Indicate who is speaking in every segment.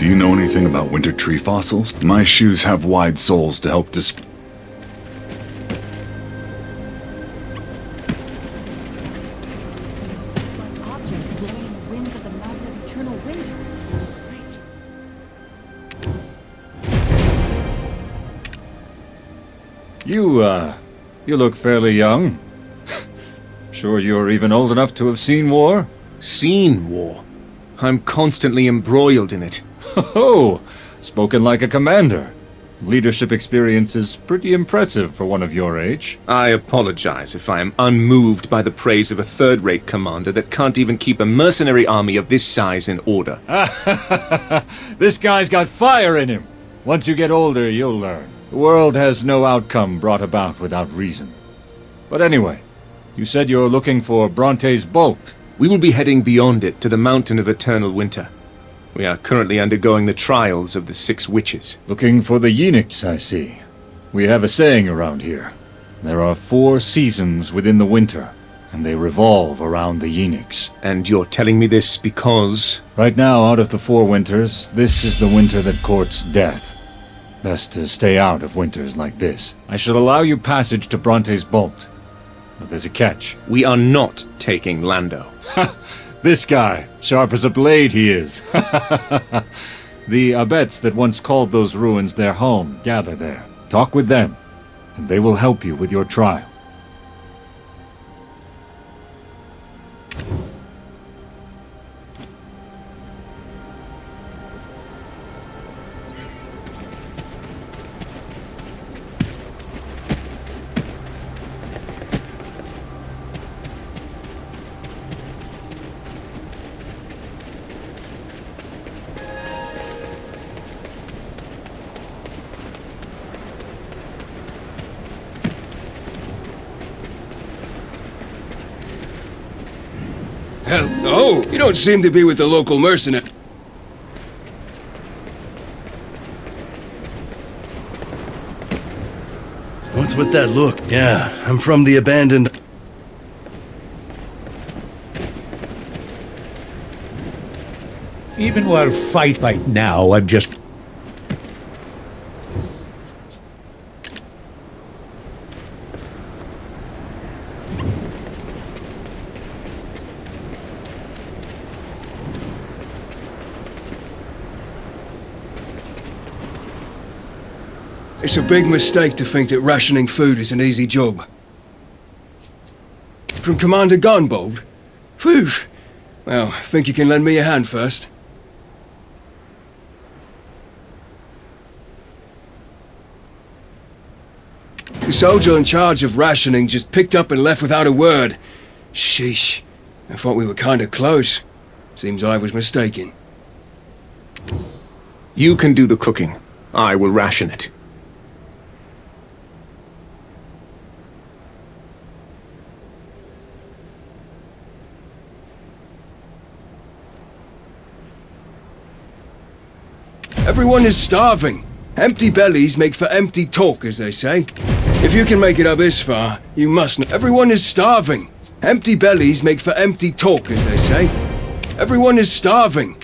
Speaker 1: Do you know anything about winter tree fossils? My shoes have wide soles to help
Speaker 2: Objects blowing in the winds of the mountain of eternal winter.
Speaker 3: You look fairly young. Sure you're even old enough to have seen war?
Speaker 4: Seen war? I'm constantly embroiled in it.
Speaker 3: Oh, spoken like a commander. Leadership experience is pretty impressive for one of your age.
Speaker 4: I apologize if I am unmoved by the praise of a third-rate commander that can't even keep a mercenary army of this size in order.
Speaker 3: This guy's got fire in him. Once you get older, you'll learn. The world has no outcome brought about without reason. But anyway, you said you're looking for Bronte's Bolt.
Speaker 4: We will be heading beyond it to the Mountain of Eternal Winter. We are currently undergoing the trials of the 6 witches.
Speaker 3: Looking for the Yenix, I see. We have a saying around here. There are 4 seasons within the winter, and they revolve around the Yenix.
Speaker 4: And you're telling me this because...
Speaker 3: Right now, out of the 4 winters, this is the winter that courts death. Best to stay out of winters like this. I shall allow you passage to Bronte's Bolt. But there's a catch.
Speaker 4: We are not taking Lando.
Speaker 3: This guy, sharp as a blade he is. The abets that once called those ruins their home gather there. Talk with them, and they will help you with your trial.
Speaker 5: Hell, oh, you don't seem to be with the local mercenary.
Speaker 6: What's with that look? Yeah, I'm from the abandoned...
Speaker 7: Even while fight right now, I'm just...
Speaker 5: It's a big mistake to think that rationing food is an easy job. From Commander Gunbold? Phew! Well, think you can lend me a hand first? The soldier in charge of rationing just picked up and left without a word. Sheesh. I thought we were kinda close. Seems I was mistaken.
Speaker 4: You can do the cooking. I will ration it.
Speaker 5: Everyone is starving. Empty bellies make for empty talk, as they say. If you can make it up this far, you must know. Everyone is starving. Empty bellies make for empty talk, as they say. Everyone is starving.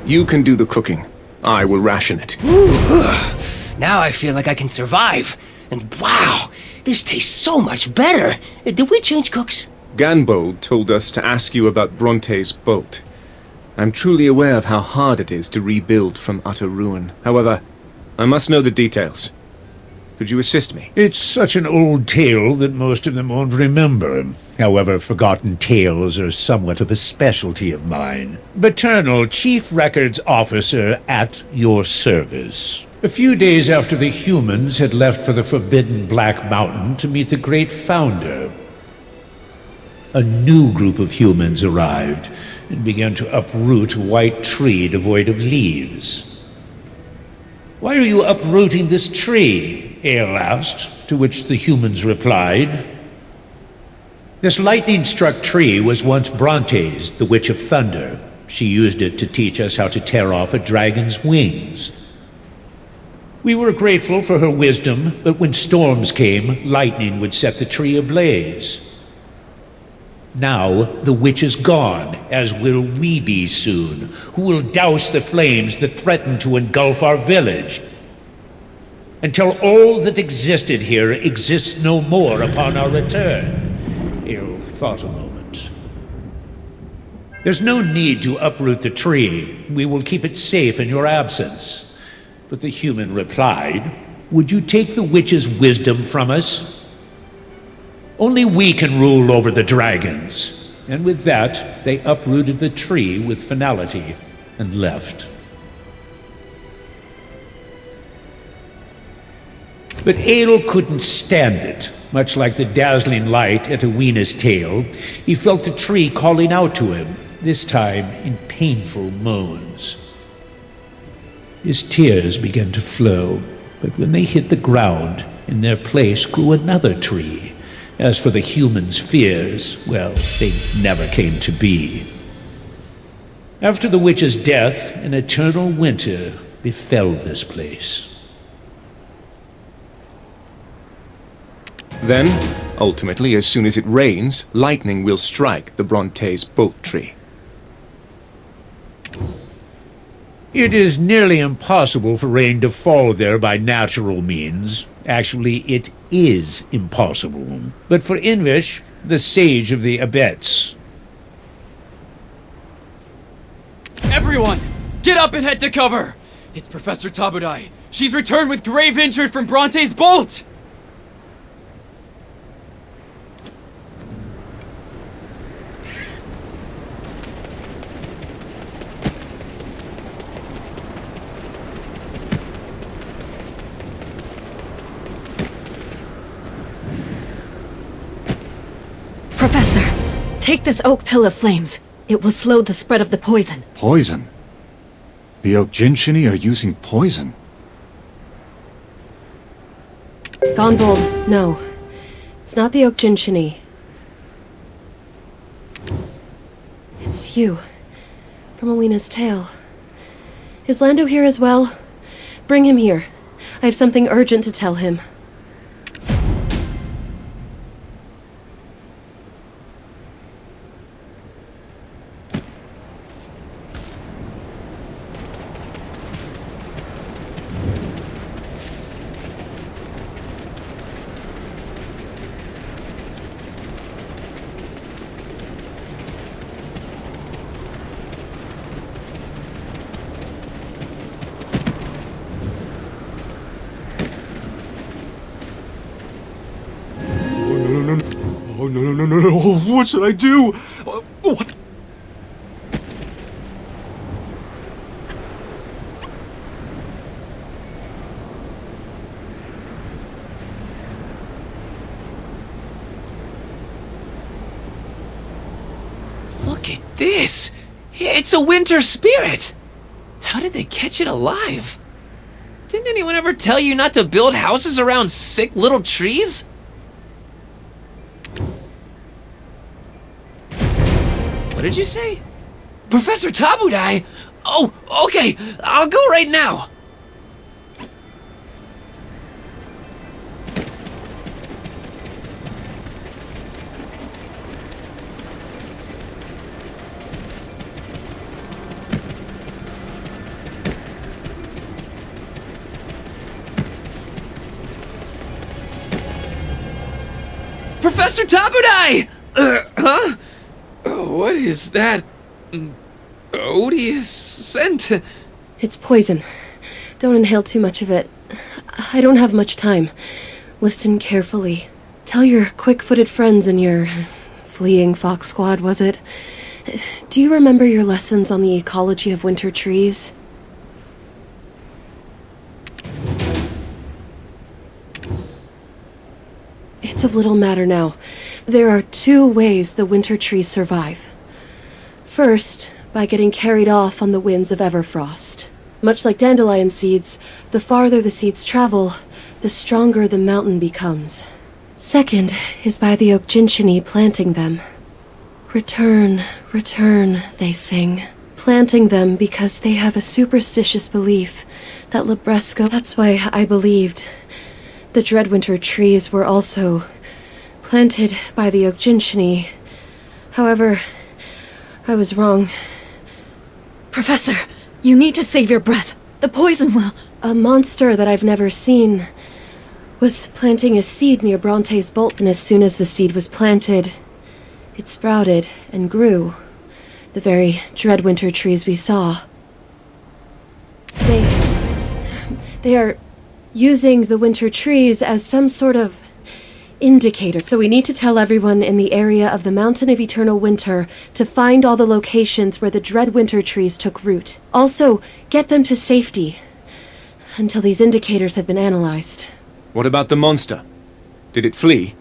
Speaker 4: You can do the cooking. I will ration it.
Speaker 8: Now I feel like I can survive. And wow, this tastes so much better. Did we change cooks?
Speaker 4: Ganbold told us to ask you about Bronte's bolt. I'm truly aware of how hard it is to rebuild from utter ruin. However, I must know the details. Could you assist me?
Speaker 7: It's such an old tale that most of them won't remember. However, forgotten tales are somewhat of a specialty of mine. Paternal Chief Records Officer at your service. A few days after the humans had left for the forbidden Black Mountain to meet the Great Founder, a new group of humans arrived and began to uproot a white tree devoid of leaves. "Why are you uprooting this tree?" Ale asked, to which the humans replied, "This lightning-struck tree was once Bronte's, the Witch of Thunder. She used it to teach us how to tear off a dragon's wings. We were grateful for her wisdom, but when storms came, lightning would set the tree ablaze. Now the witch is gone, as will we be soon, who will douse the flames that threaten to engulf our village, until all that existed here exists no more upon our return." Ale thought a moment. "There's no need to uproot the tree. We will keep it safe in your absence." But the human replied, "Would you take the witch's wisdom from us? Only we can rule over the dragons." And with that, they uprooted the tree with finality and left. But Ale couldn't stand it. Much like the dazzling light at Awena's tail, he felt the tree calling out to him, this time in painful moans. His tears began to flow, but when they hit the ground, in their place grew another tree. As for the humans' fears, well, they never came to be. After the witch's death, an eternal winter befell this place.
Speaker 4: Then, ultimately, as soon as it rains, lightning will strike the Bronte's bolt tree.
Speaker 7: It is nearly impossible for rain to fall there by natural means. Actually, it is impossible. But for Invish, the sage of the Abets,
Speaker 9: Everyone, get up and head to cover! It's Professor Tabudai. She's returned with grave injury from Bronte's bolt!
Speaker 2: Professor, take this oak pill of flames. It will slow the spread of the poison.
Speaker 3: Poison? The Oak-Jinshini are using poison?
Speaker 10: Gonbold, no. It's not the Oak-Jinshini. It's you. From Awena's tale. Is Lando here as well? Bring him here. I have something urgent to tell him.
Speaker 1: No. What should I do? What?
Speaker 8: Look at this! It's a winter spirit! How did they catch it alive? Didn't anyone ever tell you not to build houses around sick little trees? What did you say? Professor Tabudai? Oh, okay, I'll go right now! Professor Tabudai! Huh? What is that odious scent?
Speaker 10: It's poison. Don't inhale too much of it. I don't have much time. Listen carefully. Tell your quick-footed friends in your fleeing fox squad, was it? Do you remember your lessons on the ecology of winter trees? It's of little matter now. There are 2 ways the winter trees survive. First, by getting carried off on the winds of Everfrost. Much like dandelion seeds, the farther the seeds travel, the stronger the mountain becomes. Second is by the oak gentiany planting them. Return, return, they sing. Planting them because they have a superstitious belief that Libresco... That's why I believed the Dreadwinter trees were also planted by the oak gentiany. However, I was wrong.
Speaker 2: Professor, you need to save your breath. The poison will...
Speaker 10: A monster that I've never seen was planting a seed near Bronte's bolt, and as soon as the seed was planted, it sprouted and grew. The very Dreadwinter trees we saw. They are using the winter trees as some sort of indicator. So we need to tell everyone in the area of the Mountain of Eternal Winter to find all the locations where the Dreadwinter trees took root. Also, get them to safety until these indicators have been analyzed.
Speaker 4: What about the monster? Did it flee?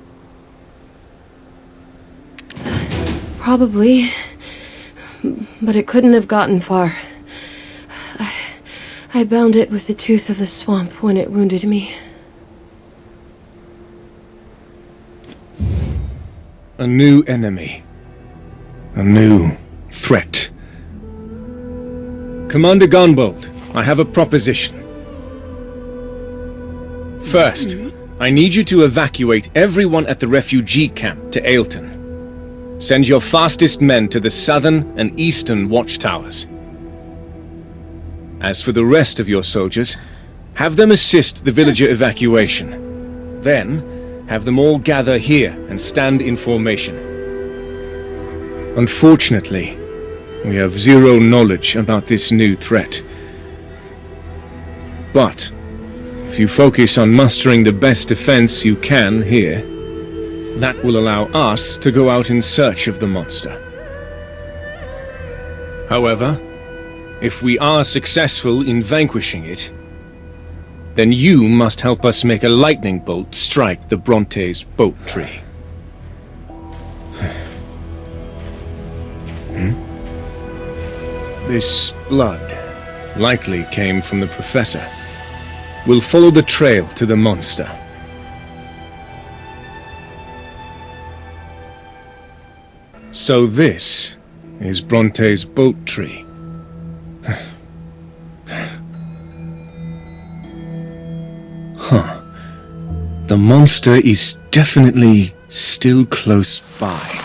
Speaker 10: Probably. But it couldn't have gotten far. I bound it with the tooth of the swamp when it wounded me.
Speaker 4: A new enemy. A new threat. Commander Gunbolt, I have a proposition. First, I need you to evacuate everyone at the refugee camp to Ailton. Send your fastest men to the southern and eastern watchtowers. As for the rest of your soldiers, have them assist the villager evacuation. Then, have them all gather here and stand in formation. Unfortunately, we have zero knowledge about this new threat. But, if you focus on mustering the best defense you can here, that will allow us to go out in search of the monster. However, if we are successful in vanquishing it, then you must help us make a lightning bolt strike the Bronte's boat tree. This blood likely came from the Professor. We'll follow the trail to the monster. So this is Bronte's boat tree. Huh. The monster is definitely still close by.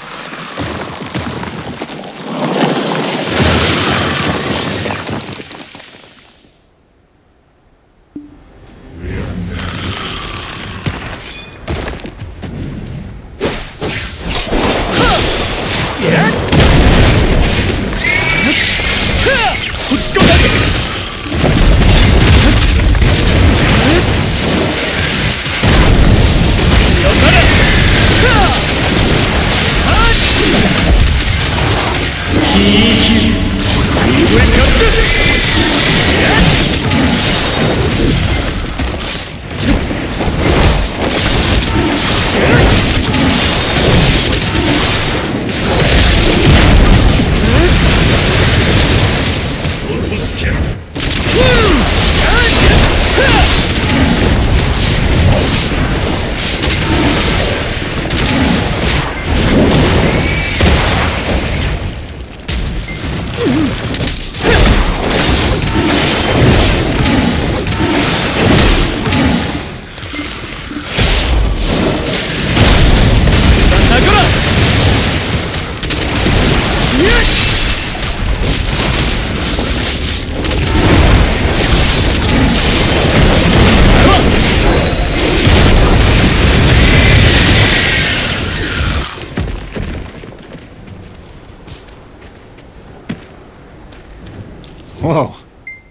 Speaker 3: Whoa.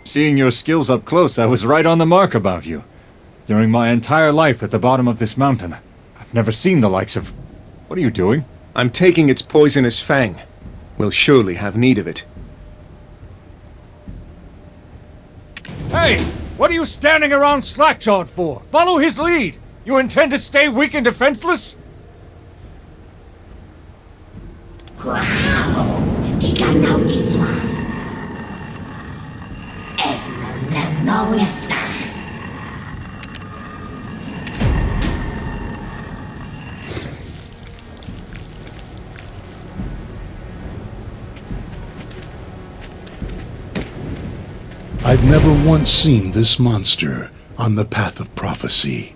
Speaker 3: Seeing your skills up close, I was right on the mark about you. During my entire life at the bottom of this mountain, I've never seen the likes of... What are you doing?
Speaker 4: I'm taking its poisonous fang. We'll surely have need of it.
Speaker 3: Hey! What are you standing around slack-jawed for? Follow his lead! You intend to stay weak and defenseless?
Speaker 11: I've never once seen this monster on the path of prophecy.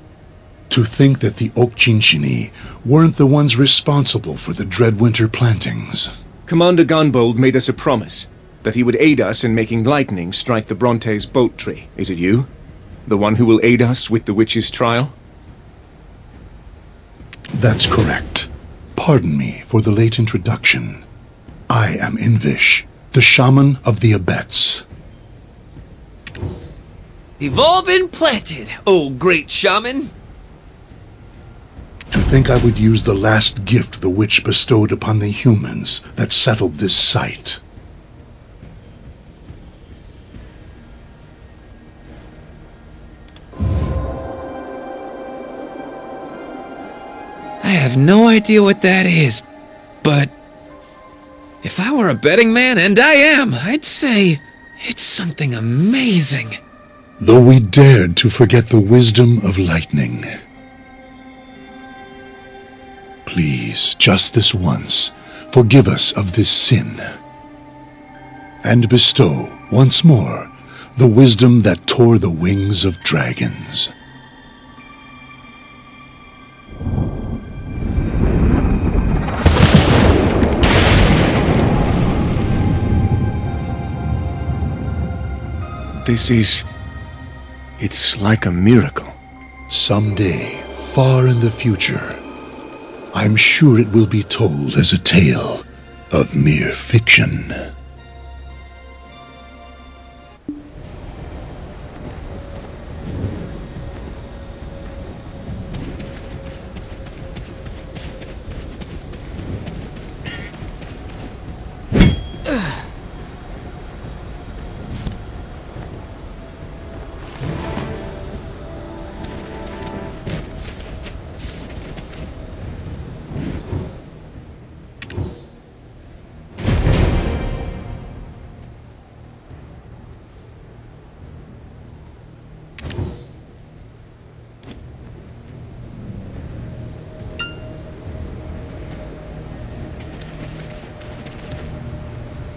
Speaker 11: To think that the Okchinchini weren't the ones responsible for the dread winter plantings.
Speaker 4: Commander Gunbold made us a promise that he would aid us in making lightning strike the Bronte's bolt tree. Is it you? The one who will aid us with the witch's trial?
Speaker 11: That's correct. Pardon me for the late introduction. I am Invish, the shaman of the Abets.
Speaker 8: They've all been planted, oh great shaman.
Speaker 11: To think I would use the last gift the witch bestowed upon the humans that settled this site.
Speaker 8: I have no idea what that is, but if I were a betting man, and I am, I'd say it's something amazing.
Speaker 11: Though we dared to forget the wisdom of lightning. Please, just this once, forgive us of this sin, and bestow, once more, the wisdom that tore the wings of dragons.
Speaker 4: It's like a miracle.
Speaker 11: Someday, far in the future, I'm sure it will be told as a tale of mere fiction.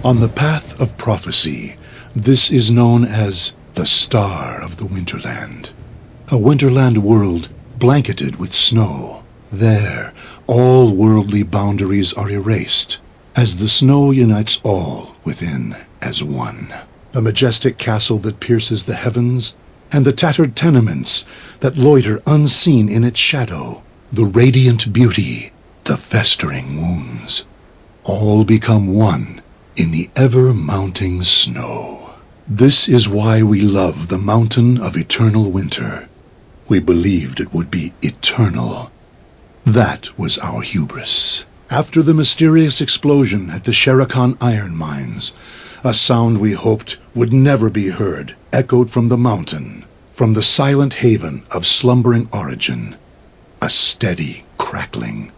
Speaker 11: On the path of prophecy, this is known as the Star of the Winterland. A Winterland world blanketed with snow. There, all worldly boundaries are erased, as the snow unites all within as one. A majestic castle that pierces the heavens, and the tattered tenements that loiter unseen in its shadow. The radiant beauty, the festering wounds, all become one in the ever-mounting snow. This is why we love the mountain of eternal winter. We believed it would be eternal. That was our hubris. After the mysterious explosion at the Sherakan iron mines, a sound we hoped would never be heard echoed from the mountain, from the silent haven of slumbering origin. A steady crackling,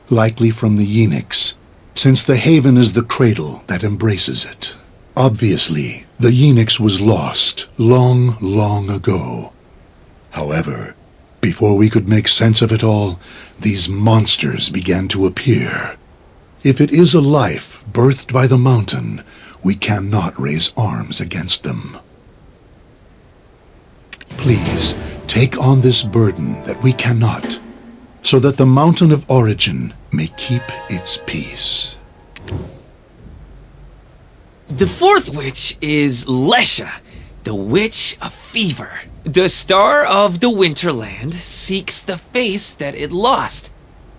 Speaker 11: likely from the Yenix, since the haven is the cradle that embraces it. Obviously, the Yenix was lost long, long ago. However, before we could make sense of it all, these monsters began to appear. If it is a life birthed by the mountain, we cannot raise arms against them. Please, take on this burden that we cannot, so that the mountain of origin may keep its peace.
Speaker 8: The fourth witch is Lesha, the Witch of Fever. The Star of the Winterland seeks the face that it lost,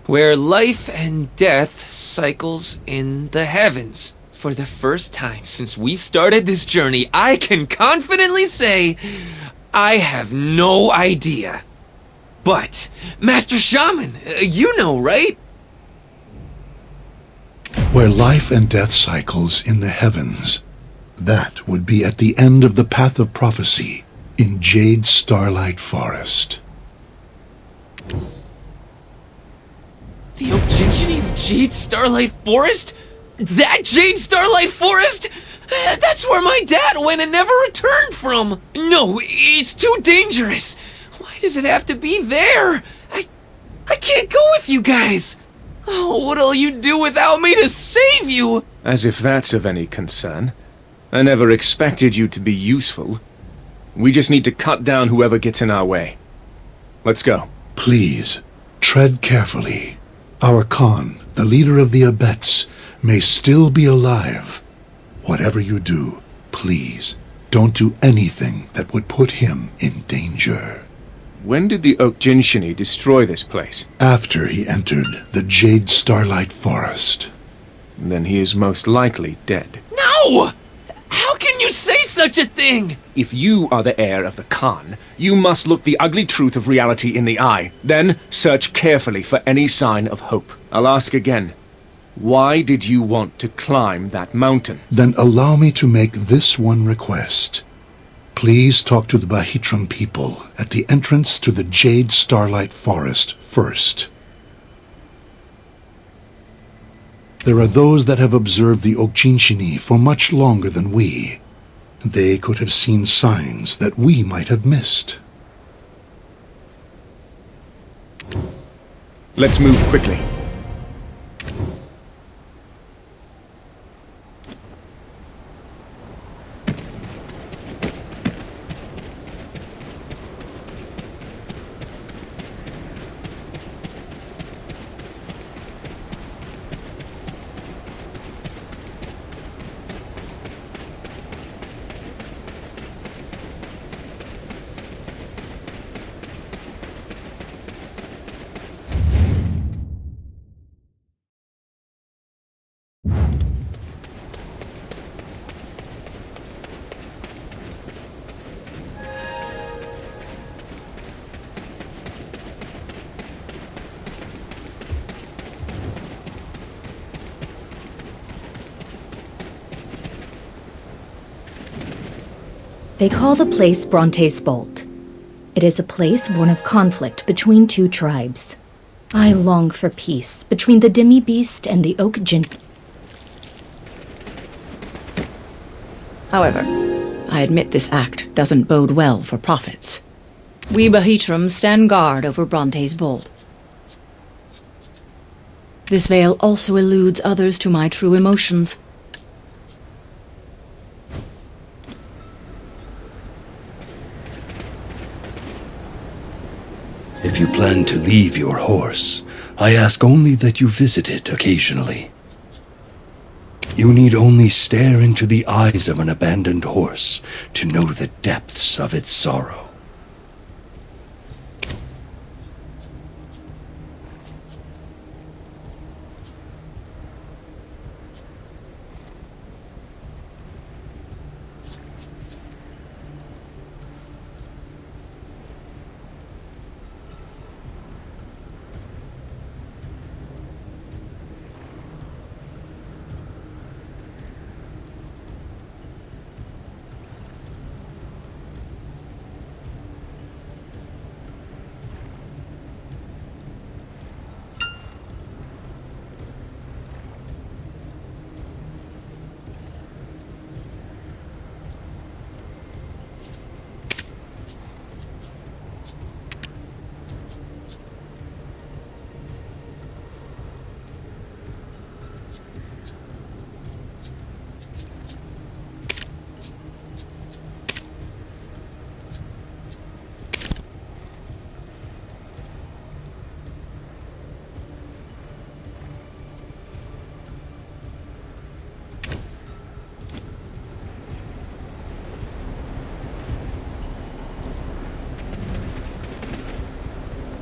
Speaker 8: where life and death cycles in the heavens. For the first time since we started this journey, I can confidently say I have no idea. But, Master Shaman, you know, right?
Speaker 11: Where life and death cycles in the heavens, that would be at the end of the Path of Prophecy in Jade Starlight Forest.
Speaker 8: The Oak-Jinchini's Jade Starlight Forest? That Jade Starlight Forest? That's where my dad went and never returned from! No, it's too dangerous! Why does it have to be there? I can't go with you guys! Oh, what'll you do without me to save you?
Speaker 4: As if that's of any concern. I never expected you to be useful. We just need to cut down whoever gets in our way. Let's go.
Speaker 11: Please, tread carefully. Our Khan, the leader of the Abets, may still be alive. Whatever you do, please, don't do anything that would put him in danger.
Speaker 4: When did the Oak-Jinchini destroy this place?
Speaker 11: After he entered the Jade Starlight Forest.
Speaker 4: Then he is most likely dead.
Speaker 8: No! How can you say such a thing?
Speaker 4: If you are the heir of the Khan, you must look the ugly truth of reality in the eye. Then search carefully for any sign of hope. I'll ask again. Why did you want to climb that mountain?
Speaker 11: Then allow me to make this one request. Please talk to the Bahitram people at the entrance to the Jade Starlight Forest first. There are those that have observed the Oak-Jinchini for much longer than we. They could have seen signs that we might have missed.
Speaker 4: Let's move quickly.
Speaker 12: They call the place Bronte's Bolt. It is a place born of conflict between two tribes. I long for peace between the demi-beast and the Oak-Jinchini.
Speaker 13: However, I admit this act doesn't bode well for prophets. We Bahitram stand guard over Bronte's Bolt. This veil also eludes others to my true emotions.
Speaker 6: If you plan to leave your horse, I ask only that you visit it occasionally. You need only stare into the eyes of an abandoned horse to know the depths of its sorrow.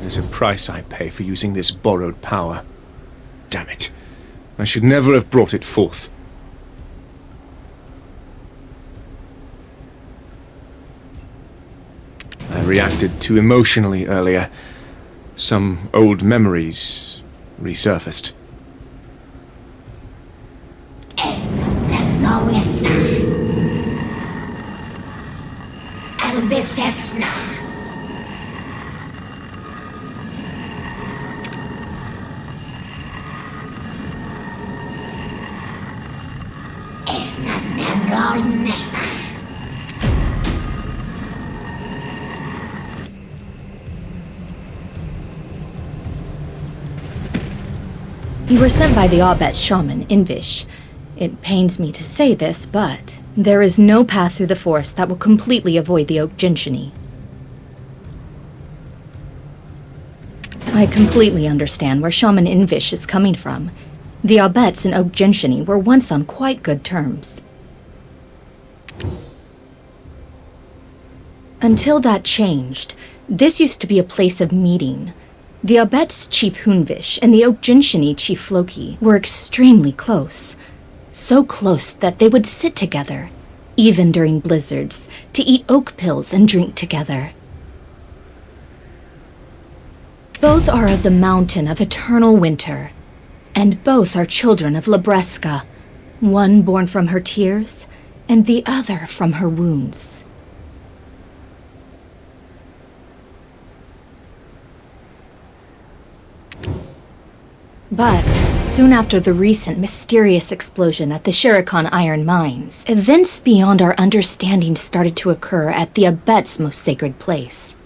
Speaker 4: There's a price I pay for using this borrowed power. Damn it. I should never have brought it forth. I reacted too emotionally earlier. Some old memories resurfaced.
Speaker 12: You were sent by the Abet shaman, Invish. It pains me to say this, but there is no path through the forest that will completely avoid the Oak Jinshini. I completely understand where Shaman Invish is coming from. The Abets and Oak Jinshini were once on quite good terms. Until that changed, this used to be a place of meeting. The Abet's Chief Hunvish and the Oak Jinshini Chief Floki were extremely close. So close that they would sit together, even during blizzards, to eat oak pills and drink together. Both are of the mountain of eternal winter, and both are children of Labreska, one born from her tears, and the other from her wounds. But soon after the recent mysterious explosion at the Shirikan Iron Mines, events beyond our understanding started to occur at the Abet's most sacred place.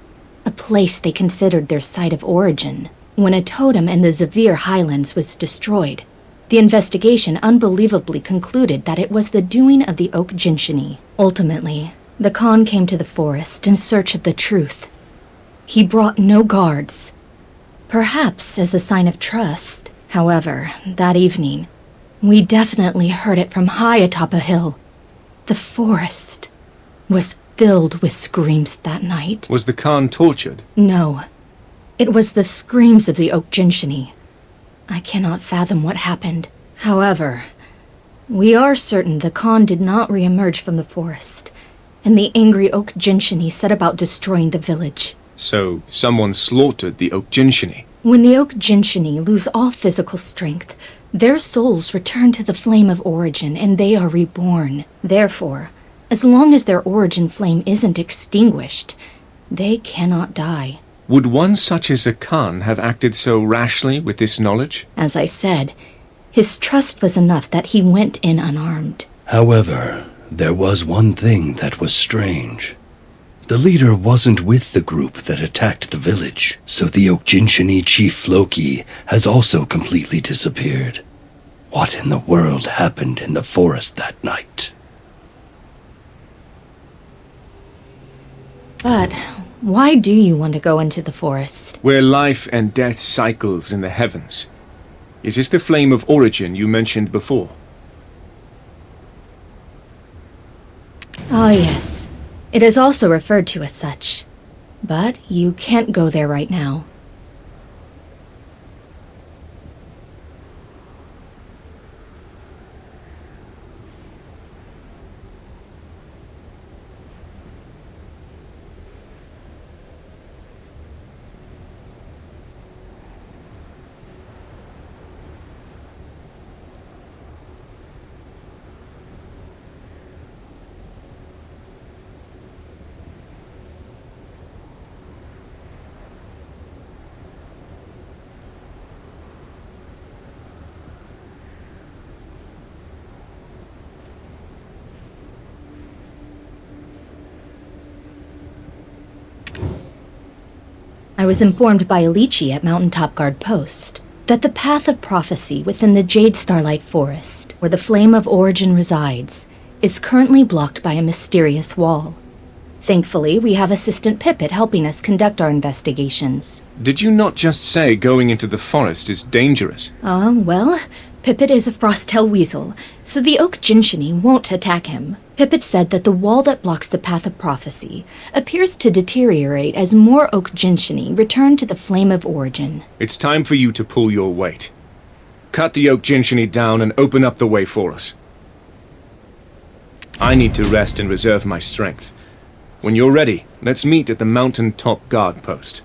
Speaker 12: A place they considered their site of origin. When a totem in the Zavir Highlands was destroyed, the investigation unbelievably concluded that it was the doing of the Oak Jinshini. Ultimately, the Khan came to the forest in search of the truth. He brought no guards, perhaps as a sign of trust. However, that evening, we definitely heard it from high atop a hill. The forest was filled with screams that night.
Speaker 4: Was the Khan tortured?
Speaker 12: No. It was the screams of the Oak Jinshini. I cannot fathom what happened. However, we are certain the Khan did not re-emerge from the forest, and the angry Oak Jinshini set about destroying the village.
Speaker 4: So, someone slaughtered the Oak Jinshini?
Speaker 12: When the Oak Jinshini lose all physical strength, their souls return to the flame of origin and they are reborn. Therefore, as long as their origin flame isn't extinguished, they cannot die.
Speaker 4: Would one such as a Khan have acted so rashly with this knowledge?
Speaker 12: As I said, his trust was enough that he went in unarmed.
Speaker 6: However, there was one thing that was strange. The leader wasn't with the group that attacked the village, so the Oak Jinshini Chief Floki has also completely disappeared. What in the world happened in the forest that night?
Speaker 12: But why do you want to go into the forest?
Speaker 4: Where life and death cycles in the heavens. Is this the flame of origin you mentioned before?
Speaker 12: Ah, yes. It is also referred to as such. But you can't go there right now. I was informed by Alici at Mountaintop Guard Post that the path of prophecy within the Jade Starlight Forest, where the flame of origin resides, is currently blocked by a mysterious wall. Thankfully, we have Assistant Pippet helping us conduct our investigations.
Speaker 4: Did you not just say going into the forest is dangerous?
Speaker 12: Well, Pippet is a Frosttail weasel, so the Oak Jinshini won't attack him. Pippet said that the wall that blocks the path of prophecy appears to deteriorate as more Oak Jinshini return to the flame of origin.
Speaker 4: It's time for you to pull your weight. Cut the Oak Jinshini down and open up the way for us. I need to rest and reserve my strength. When you're ready, let's meet at the mountain top guard post.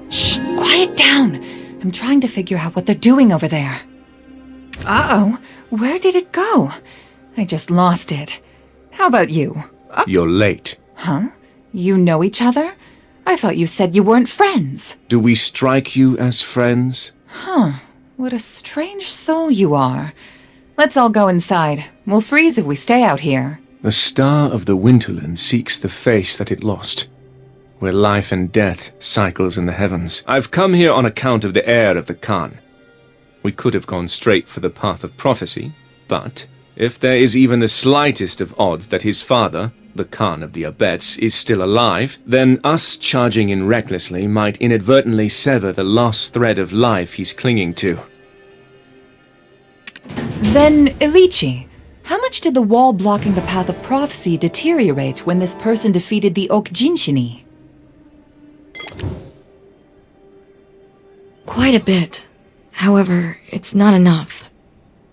Speaker 14: Shh! Quiet down! I'm trying to figure out what they're doing over there. Uh-oh! Where did it go? I just lost it. How about you?
Speaker 4: You're late.
Speaker 14: Huh? You know each other? I thought you said you weren't friends.
Speaker 4: Do we strike you as friends?
Speaker 14: Huh. What a strange soul you are. Let's all go inside. We'll freeze if we stay out here.
Speaker 4: The star of the Winterland seeks the face that it lost, where life and death cycles in the heavens. I've come here on account of the heir of the Khan. We could have gone straight for the path of prophecy, but if there is even the slightest of odds that his father, the Khan of the Abets, is still alive, then us charging in recklessly might inadvertently sever the last thread of life he's clinging to.
Speaker 14: Then, Ilichi, how much did the wall blocking the path of prophecy deteriorate when this person defeated the Okjinshini?
Speaker 2: Quite a bit. However, it's not enough.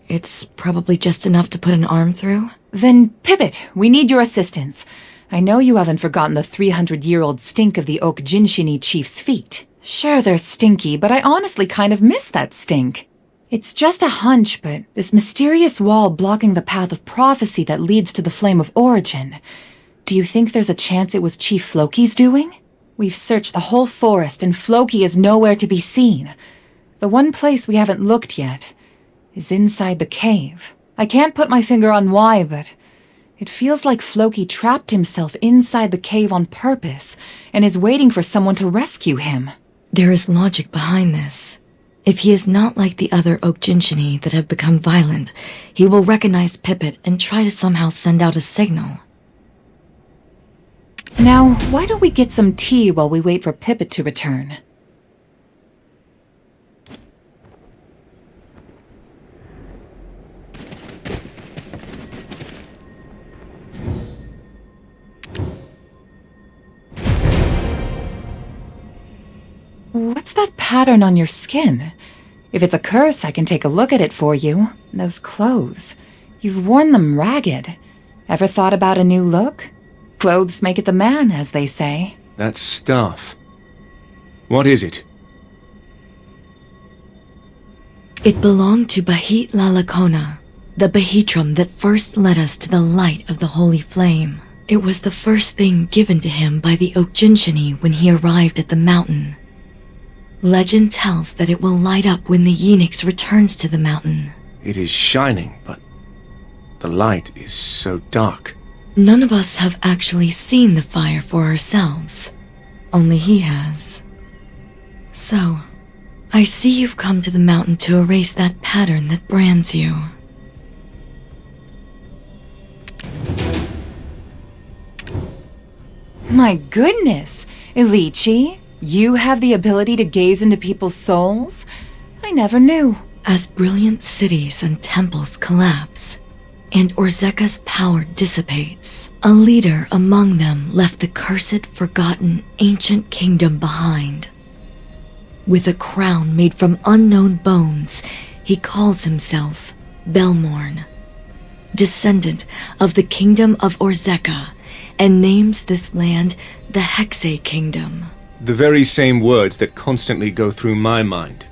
Speaker 2: It's probably just enough to put an arm through.
Speaker 14: Then, Pivot, we need your assistance. I know you haven't forgotten the 300-year-old stink of the Okjinshini chief's feet. Sure, they're stinky, but I honestly kind of miss that stink. It's just a hunch, but this mysterious wall blocking the path of prophecy that leads to the Flame of Origin, do you think there's a chance it was Chief Floki's doing? We've searched the whole forest, and Floki is nowhere to be seen. The one place we haven't looked yet is inside the cave. I can't put my finger on why, but it feels like Floki trapped himself inside the cave on purpose and is waiting for someone to rescue him.
Speaker 2: There is logic behind this. If he is not like the other Okjinshini that have become violent, he will recognize Pipit and try to somehow send out a signal.
Speaker 14: Now, why don't we get some tea while we wait for Pipit to return? What's that pattern on your skin? If it's a curse, I can take a look at it for you. Those clothes. You've worn them ragged. Ever thought about a new look? Clothes make it the man, as they say.
Speaker 4: That staff. What is it?
Speaker 2: It belonged to Bahit Lalakona, the Bahitram that first led us to the light of the Holy Flame. It was the first thing given to him by the Okjinshini when he arrived at the mountain. Legend tells that it will light up when the Yeenix returns to the mountain.
Speaker 4: It is shining, but the light is so dark.
Speaker 2: None of us have actually seen the fire for ourselves. Only he has. So, I see you've come to the mountain to erase that pattern that brands you.
Speaker 14: My goodness, Ilichi, you have the ability to gaze into people's souls? I never knew.
Speaker 2: As brilliant cities and temples collapse, and Orzeka's power dissipates, a leader among them left the cursed, forgotten, ancient kingdom behind. With a crown made from unknown bones, he calls himself Belmorn, descendant of the kingdom of Orzeka, and names this land the Hexe Kingdom.
Speaker 4: The very same words that constantly go through my mind.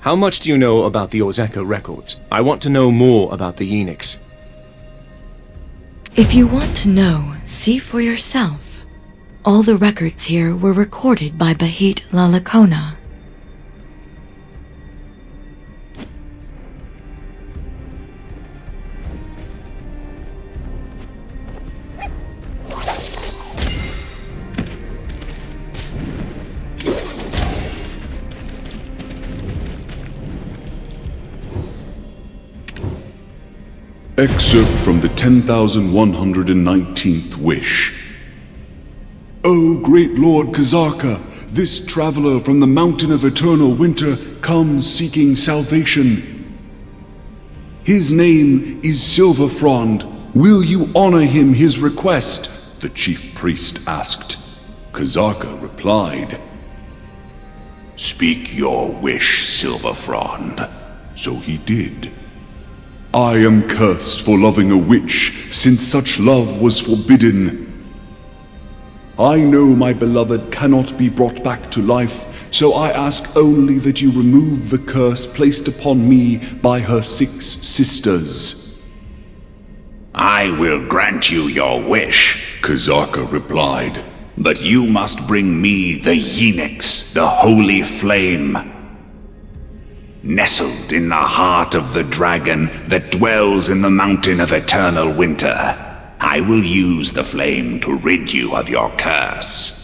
Speaker 4: How much do you know about the Orzeka records? I want to know more about the Yeenix.
Speaker 2: If you want to know, see for yourself. All the records here were recorded by Bahit Lalakona.
Speaker 1: Excerpt from the 10,119th Wish. O great Lord Kazarka, this traveler from the mountain of eternal winter comes seeking salvation. His name is Silverfrond. Will you honor him his request? The chief priest asked. Kazarka replied, Speak your wish, Silverfrond. So he did. I am cursed for loving a witch, since such love was forbidden. I know my beloved cannot be brought back to life, so I ask only that you remove the curse placed upon me by her 6 sisters.
Speaker 15: I will grant you your wish,
Speaker 1: Kazarka replied.
Speaker 15: but you must bring me the Yeenix, the Holy Flame. Nestled in the heart of the dragon that dwells in the mountain of eternal winter, I will use the flame to rid you of your curse.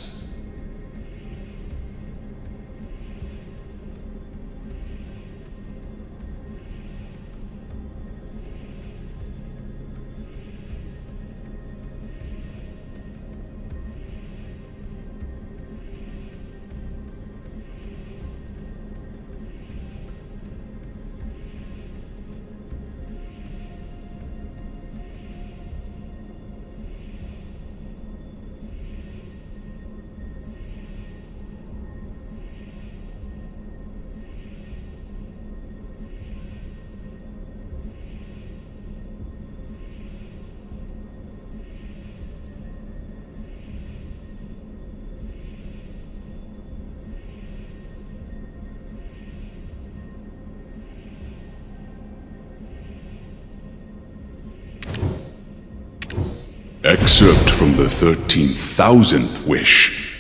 Speaker 1: Excerpt from the 13,000th wish.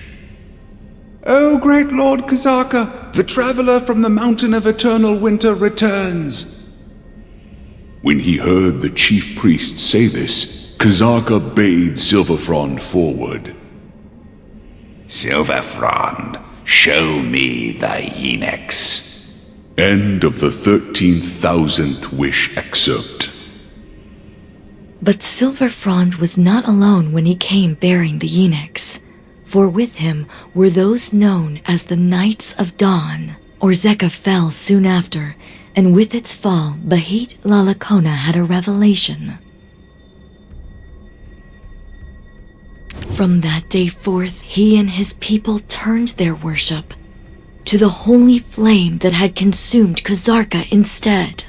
Speaker 15: O great Lord Kazaka, the traveler from the Mountain of Eternal Winter returns.
Speaker 1: When he heard the chief priest say this, Kazaka bade Silverfrond forward.
Speaker 15: Silverfrond, show me the Eunuchs.
Speaker 1: End of the 13,000th wish excerpt.
Speaker 2: But Silverfrond was not alone when he came bearing the eunuchs, for with him were those known as the Knights of Dawn. Orzeka fell soon after, and with its fall, Bahit Lalakona had a revelation. From that day forth, he and his people turned their worship to the holy flame that had consumed Kazarka instead.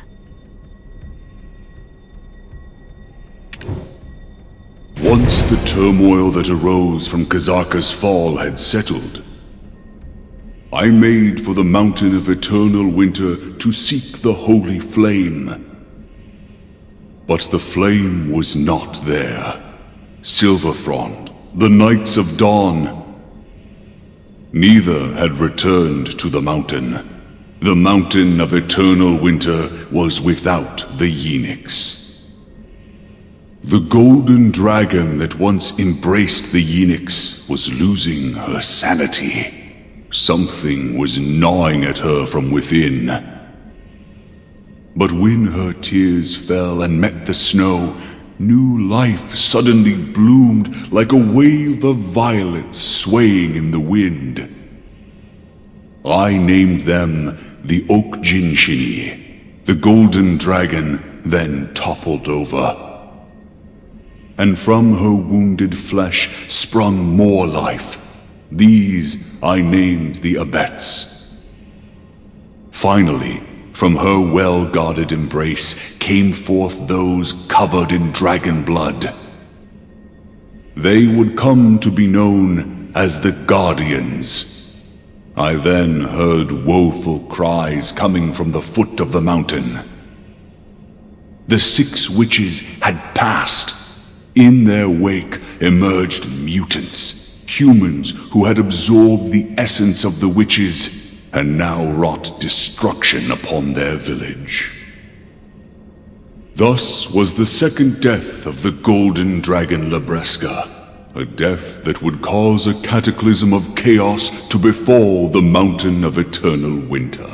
Speaker 1: Once the turmoil that arose from Kazarka's fall had settled, I made for the Mountain of Eternal Winter to seek the holy flame. But the flame was not there. Silverfrond, the Knights of Dawn, neither had returned to the mountain. The Mountain of Eternal Winter was without the eunuchs. The golden dragon that once embraced the eunuchs was losing her sanity. Something was gnawing at her from within. But when her tears fell and met the snow, new life suddenly bloomed like a wave of violets swaying in the wind. I named them the Oak Jinshini. The golden dragon then toppled over. And from her wounded flesh sprung more life. These I named the Abets. Finally, from her well-guarded embrace came forth those covered in dragon blood. They would come to be known as the Guardians. I then heard woeful cries coming from the foot of the mountain. The 6 witches had passed. In their wake emerged mutants, humans who had absorbed the essence of the witches and now wrought destruction upon their village. Thus was the second death of the golden dragon Labreska, a death that would cause a cataclysm of chaos to befall the Mountain of Eternal Winter.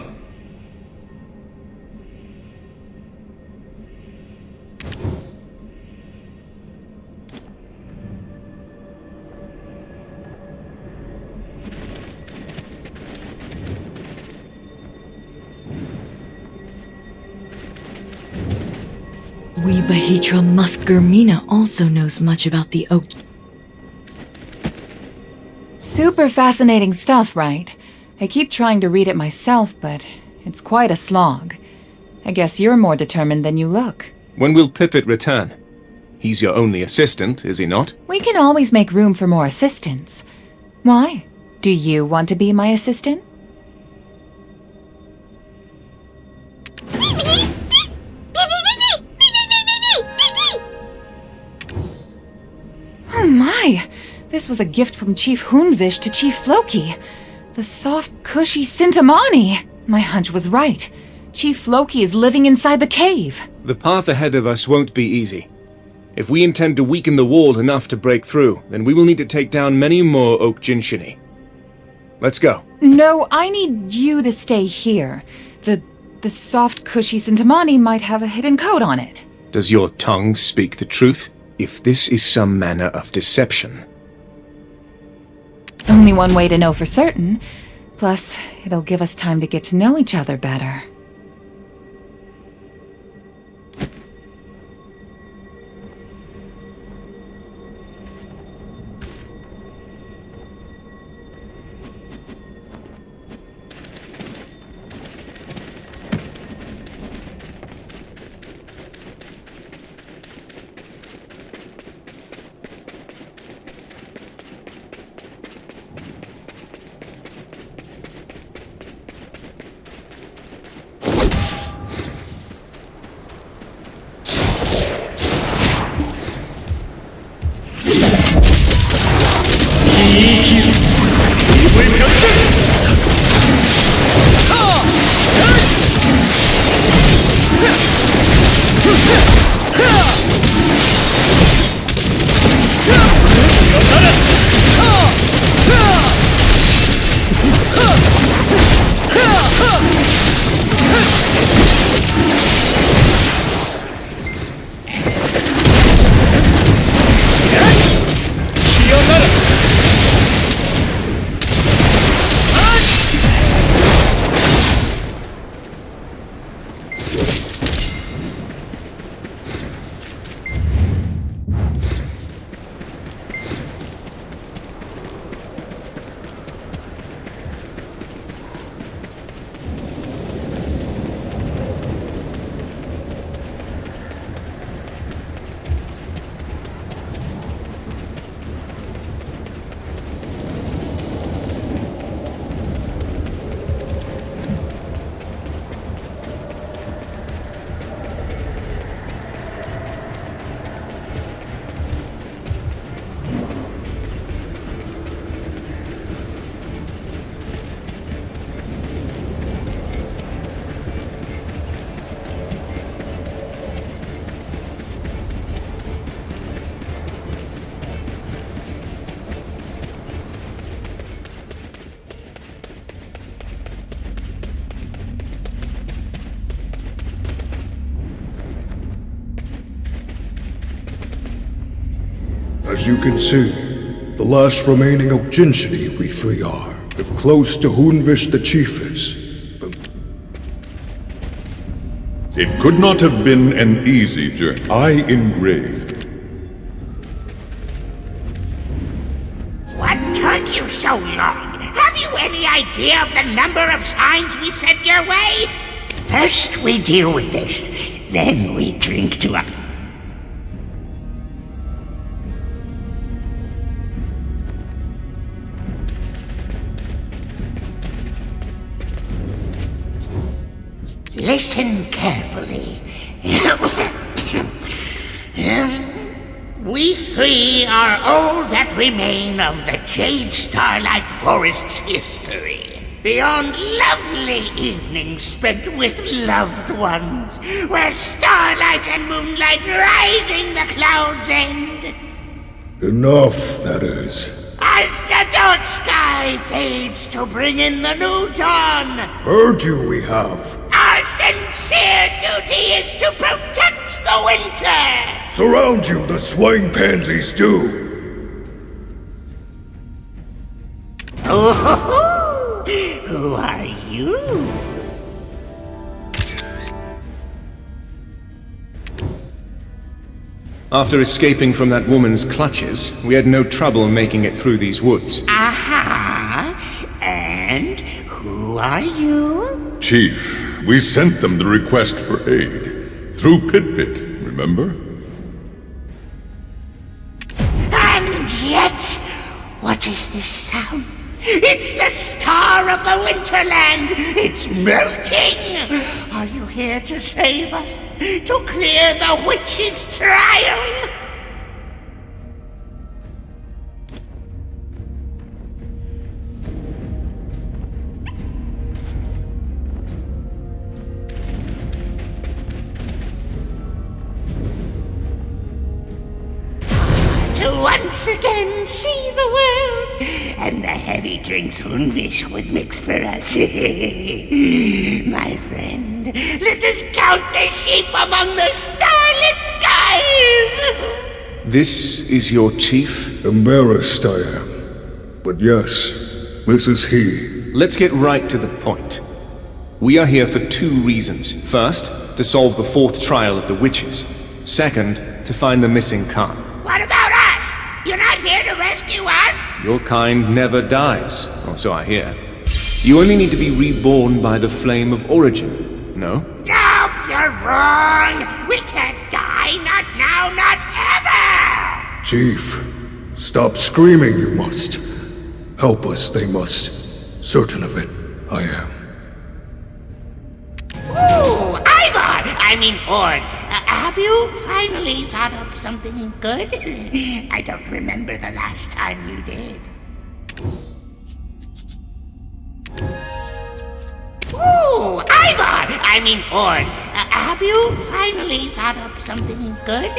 Speaker 2: We Bahitra Muskgermina also knows much about the oak.
Speaker 14: Super fascinating stuff, right? I keep trying to read it myself, but it's quite a slog. I guess you're more determined than you look.
Speaker 4: When will Pippet return? He's your only assistant, is he not?
Speaker 14: We can always make room for more assistants. Why? Do you want to be my assistant? Oh my! This was a gift from Chief Hoonvish to Chief Floki. The soft, cushy Sintamani! My hunch was right. Chief Floki is living inside the cave.
Speaker 4: The path ahead of us won't be easy. If we intend to weaken the wall enough to break through, then we will need to take down many more Oak Jinshini. Let's go.
Speaker 14: No, I need you to stay here. The soft, cushy Sintamani might have a hidden code on it.
Speaker 4: Does your tongue speak the truth? If this is some manner of deception.
Speaker 14: Only one way to know for certain. Plus, it'll give us time to get to know each other better.
Speaker 11: As you can see, the last remaining Ogjinshini we three are, if close to Hunvish the chief is.
Speaker 1: It could not have been an easy journey. I engraved.
Speaker 16: What took you so long? Have you any idea of the number of signs we sent your way? First we deal with this, then we drink to a... Listen carefully. We three are all that remain of the Jade Starlight Forest's history. Beyond lovely evenings spent with loved ones, where starlight and moonlight riding the cloud's end.
Speaker 11: Enough, that is.
Speaker 16: As the dark sky fades to bring in the new dawn,
Speaker 11: Heard you, we have.
Speaker 16: our sincere duty is to protect the winter!
Speaker 11: Surround you, the swine pansies do!
Speaker 16: Oh, who are you?
Speaker 4: After escaping from that woman's clutches, we had no trouble making it through these woods.
Speaker 16: Aha! And who are you?
Speaker 1: Chief, we sent them the request for aid. Through Pit, remember?
Speaker 16: And yet, what is this sound? It's the star of the Winterland! It's melting! Are you here to save us? To clear the witch's trial? To once again see the world, and the heavy drinks Hunvish would mix for us. My friend, let us count the sheep among the starlit skies!
Speaker 4: This is your chief?
Speaker 11: Embarrassed I am. But yes, this is he.
Speaker 4: Let's get right to the point. We are here for two reasons. First, to solve the fourth trial of the witches. Second, to find the missing Khan.
Speaker 16: What about us? You're not here to rescue us?
Speaker 4: Your kind never dies, or so I hear. You only need to be reborn by the flame of origin, no?
Speaker 16: Nope, you're wrong! We can't die, not now, not ever!
Speaker 11: Chief, stop screaming, you must. Help us, they must. Certain of it, I am.
Speaker 16: Ooh, Ivar! I mean Ord. Have you finally thought up something good? I don't remember the last time you did. Ooh, Ivar! I mean Ord. Have you finally thought up something good?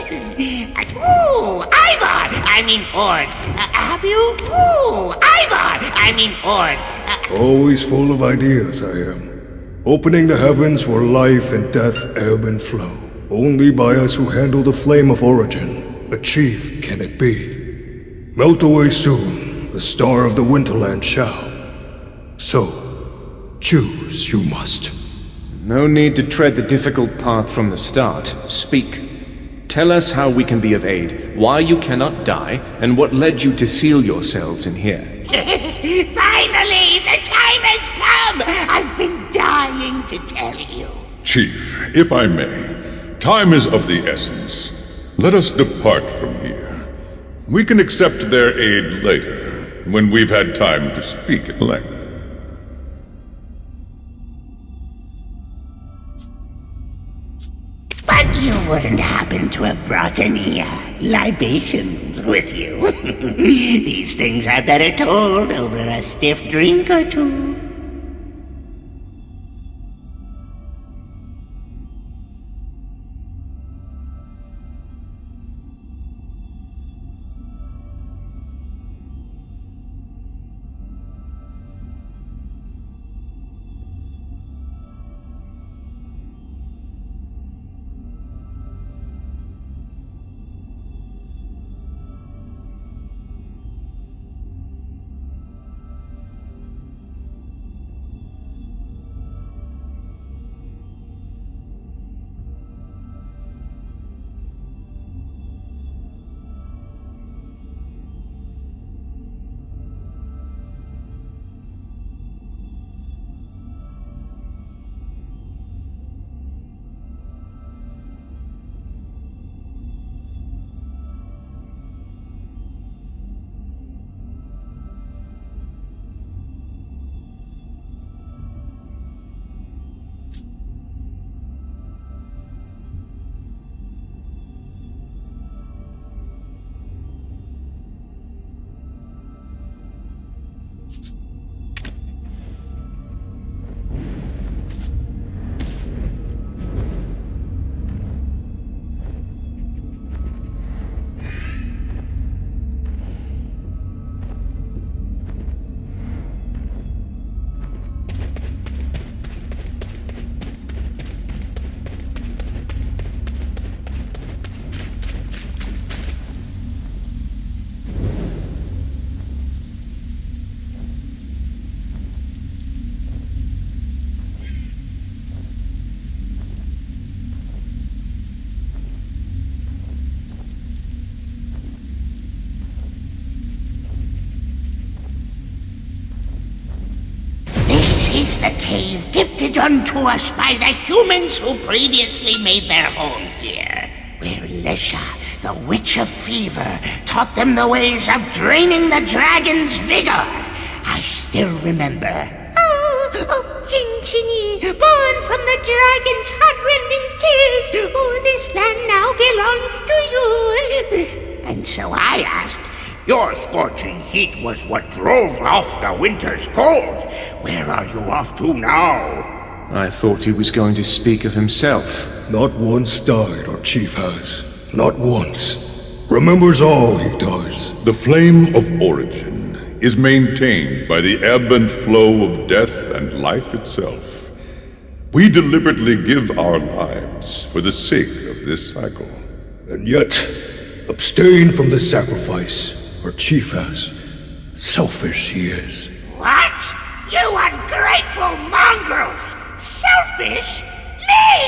Speaker 16: Ooh, Ivar! I mean Ord. Have you? Ooh, Ivar! I mean Ord.
Speaker 11: Always full of ideas, I am. Opening the heavens where life and death ebb and flow. Only by us who handle the flame of origin, achieved can it be. Melt away soon, the star of the Winterland shall. So, choose you must.
Speaker 4: No need to tread the difficult path from the start. Speak. Tell us how we can be of aid, why you cannot die, and what led you to seal yourselves in here.
Speaker 16: Finally, the time has come! I've been dying to tell you.
Speaker 1: Chief, if I may, time is of the essence. Let us depart from here. We can accept their aid later, when we've had time to speak at length.
Speaker 16: But you wouldn't happen to have brought any, libations with you. These things are better told over a stiff drink or two. Is the cave gifted unto us by the humans who previously made their home here, where Lesha, the Witch of Fever, taught them the ways of draining the dragon's vigor. I still remember. Oh, Jinjini, born from the dragon's heart-rending tears, oh, this land now belongs to you. And so I asked,
Speaker 15: Your scorching heat was what drove off the winter's cold. Where are you off to now?
Speaker 4: I thought he was going to speak of himself.
Speaker 5: Not once died our chief has. Not once. Remembers all he does.
Speaker 1: The flame of origin is maintained by the ebb and flow of death and life itself. We deliberately give our lives for the sake of this cycle.
Speaker 5: And yet, abstain from the sacrifice our chief has. Selfish he is.
Speaker 16: What? You ungrateful mongrels! Selfish? Me?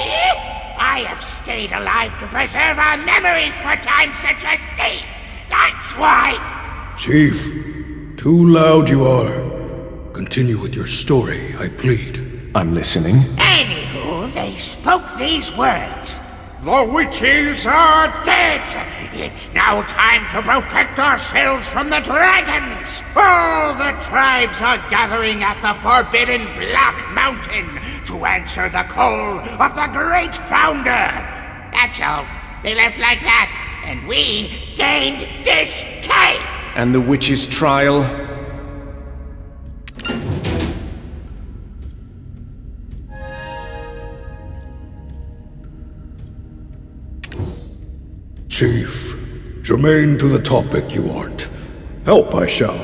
Speaker 16: I have stayed alive to preserve our memories for times such as these. That's why.
Speaker 5: Chief, too loud you are. Continue with your story, I plead.
Speaker 4: I'm listening.
Speaker 16: Anywho, they spoke these words.
Speaker 15: The witches are dead! It's now time to protect ourselves from the dragons! All the tribes are gathering at the Forbidden Black Mountain to answer the call of the Great Founder!
Speaker 16: That's all. They left like that, and we gained this cave!
Speaker 4: And the witch's trial?
Speaker 5: Chief, germane to the topic you aren't. Help I shall.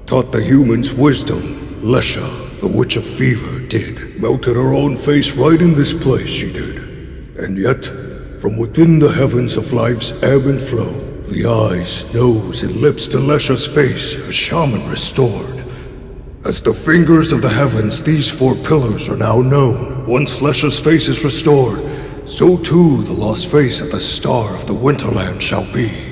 Speaker 5: Taught the humans wisdom, Lesha, the Witch of Fever, did. Melted her own face right in this place, she did. And yet, from within the heavens of life's ebb and flow, the eyes, nose, and lips to Lesha's face a shaman restored. As the fingers of the heavens, these four pillars are now known,
Speaker 17: once Lesher's face is restored, so too the lost face of the Star of the Winterland shall be.